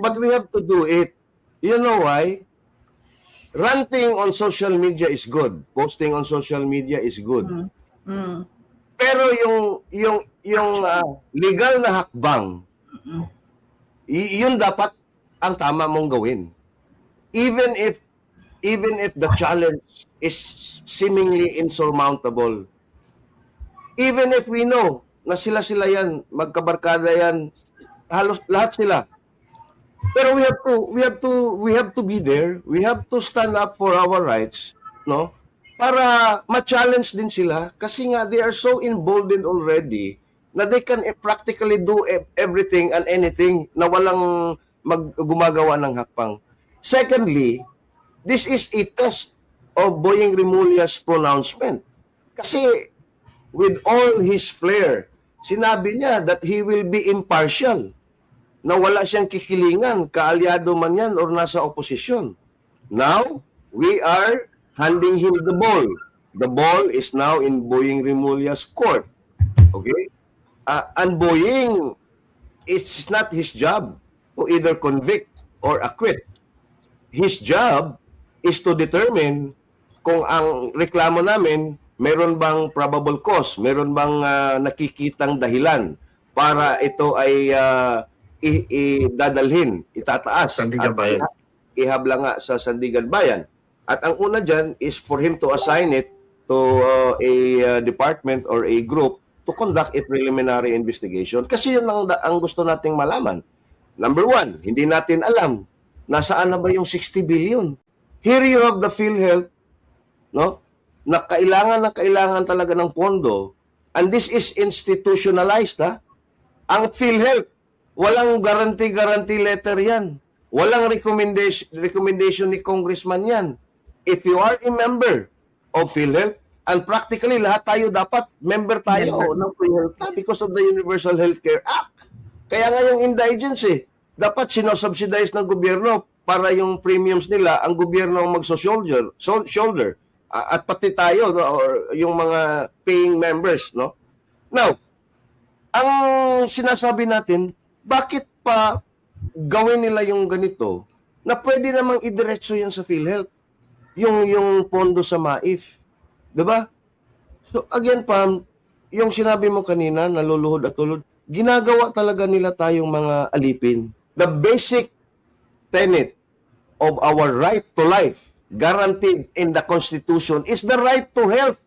but we have to do it. You know why? Ranting on social media is good. Posting on social media is good. Pero yung legal na hakbang, yun dapat ang tama mong gawin. Even if the challenge is seemingly insurmountable. Even if we know na sila yan, magkabarkada yan, halos lahat sila. Pero we have to be there. We have to stand up for our rights, no? Para ma-challenge din sila kasi nga they are so emboldened already na they can practically do everything and anything na walang gumagawa ng hakbang. Secondly, this is a test of Boyeng Remulla's pronouncement. Kasi with all his flair, sinabi niya that he will be impartial, na wala siyang kikilingan, kaalyado man yan or nasa oposisyon. Now, we are handing him the ball. The ball is now in Boyeng Remulla's court. Okay? And Boyeng, it's not his job to either convict or acquit. His job is to determine kung ang reklamo namin, meron bang probable cause, meron bang nakikitang dahilan para ito ay dadalhin, itataas, Sandigan Bayan. Ihabla nga sa Sandigan Bayan. At ang una dyan is for him to assign it to a department or a group to conduct a preliminary investigation. Kasi yun ang gusto nating malaman. Number one, hindi natin alam nasaan na ba yung 60 billion. Here you have the PhilHealth, no? Na kailangan talaga ng pondo, and this is institutionalized, ha? Ang PhilHealth, walang guarantee letter yan. Walang recommendation ni congressman yan. If you are a member of PhilHealth, and practically lahat tayo dapat member tayo ng PhilHealth because of the Universal Healthcare Act. Kaya nga yung indigents dapat sinosubsidize ng gobyerno para yung premiums nila, ang gobyerno ang shoulder at pati tayo, no, or yung mga paying members, no? Now, ang sinasabi natin, bakit pa gawin nila yung ganito na pwede namang idiretso yan sa PhilHealth, yung pondo sa MAIF, 'di ba? So again, Pam, yung sinabi mo kanina, naluluhod at tulod, ginagawa talaga nila tayong mga alipin. The basic tenet of our right to life guaranteed in the Constitution is the right to health.